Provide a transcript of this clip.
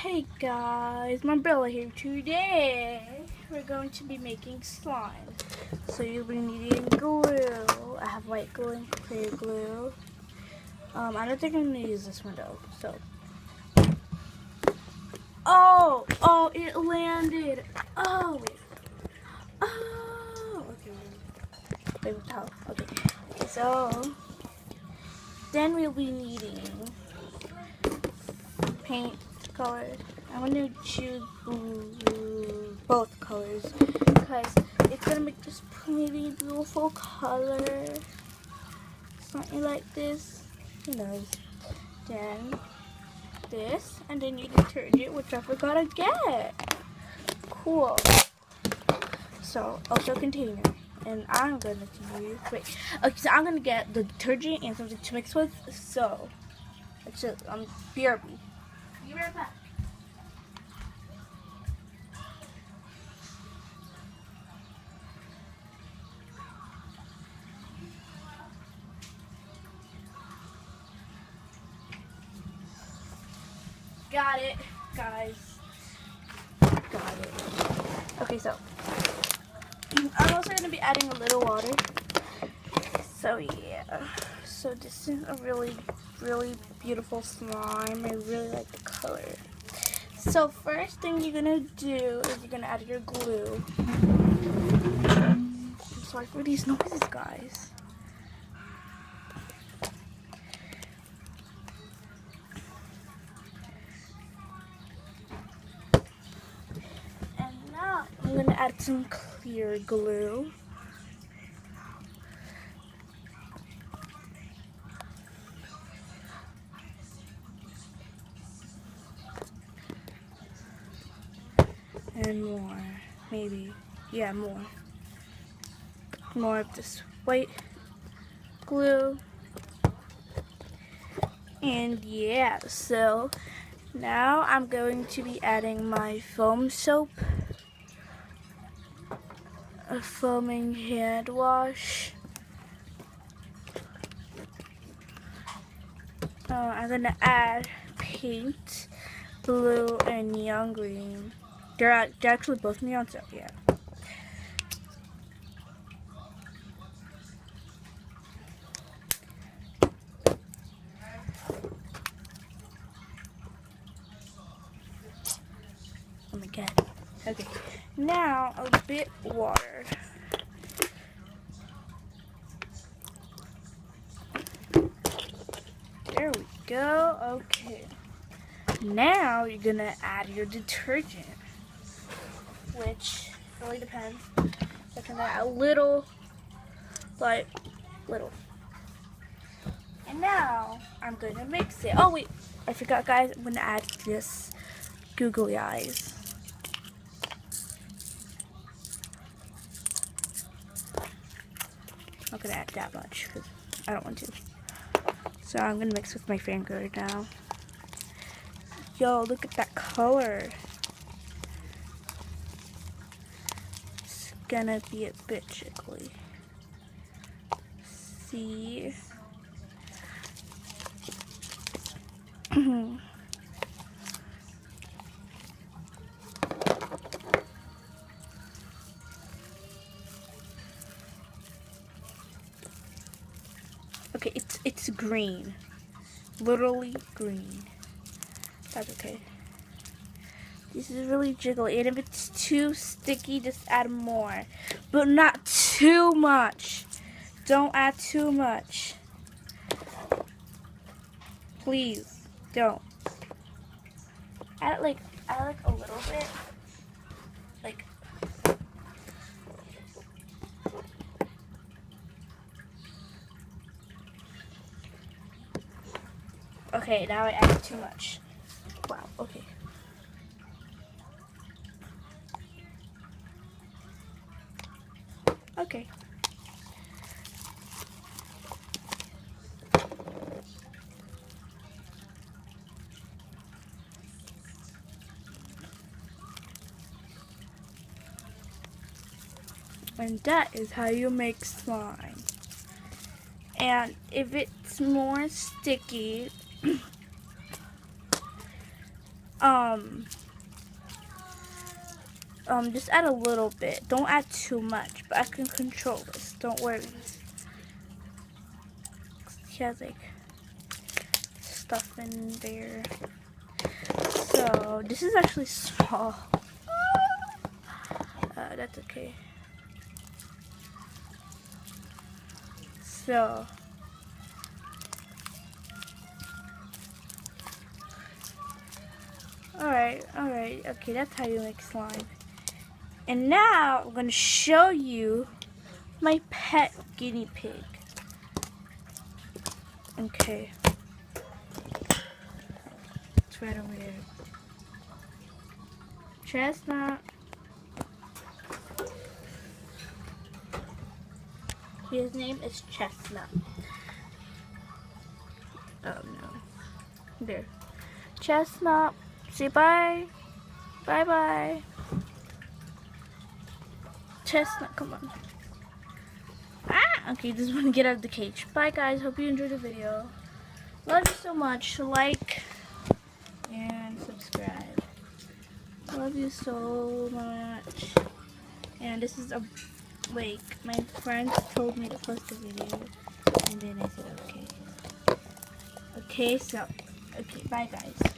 Hey guys, Umbrella here. Today we're going to be making slime. So you'll be needing glue. I have white glue and clear glue. I don't think I'm gonna use this one though. So, oh, it landed. Oh, wait. Oh, okay. Wait, how? Okay. So then we'll be needing paint color. I'm going to choose both colors because it's going to make this pretty beautiful color. Something like this. Who knows? Then this, and then your detergent, which I forgot to get. Cool. So, also container. And I'm going to use, so I'm going to get the detergent and something to mix with. So, it's just, BRB. Be right back. Got it, guys. Got it. Okay, so I'm also going to be adding a little water. So yeah. So this is a really, really beautiful slime. I really like the color. So first thing you're going to do is you're going to add your glue. I'm sorry for these noises, guys. I'm going to add some clear glue. And more. Maybe. Yeah, more. More of this white glue. And yeah, so now I'm going to be adding my foam soap. A foaming hand wash. I'm gonna add paint, blue and neon green. They're actually both neon, so yeah. Oh my god. Okay, now a bit water. There we go. Okay. Now you're gonna add your detergent, which really depends. I can add a little, like little. And now I'm gonna mix it. Oh wait, I forgot, guys. I'm gonna add this googly eyes. I'm not gonna add that much because I don't want to. So I'm gonna mix with my finger now. Yo, look at that color. It's gonna be a bit jiggly. See? Okay, it's green. Literally green. That's okay. This is really jiggly, and if it's too sticky, just add more. But not too much. Don't add too much. Please, don't. Add like a little bit. Like okay, now I added too much. Wow, okay. Okay. And that is how you make slime. And if it's more sticky, just add a little bit. Don't add too much, but I can control this. Don't worry. He has like stuff in there. So this is actually small. That's okay. So alright, okay, that's how you make slime. And now I'm gonna show you my pet guinea pig. Okay. It's right over there. Chestnut. His name is Chestnut. Oh no. There. Chestnut. Say bye. Bye bye. Chestnut, come on. Ah! Okay, just want to get out of the cage. Bye guys. Hope you enjoyed the video. Love you so much. Like and subscribe. Love you so much. And this is a like my friends told me to post a video, and then I said okay. Okay, so okay, bye guys.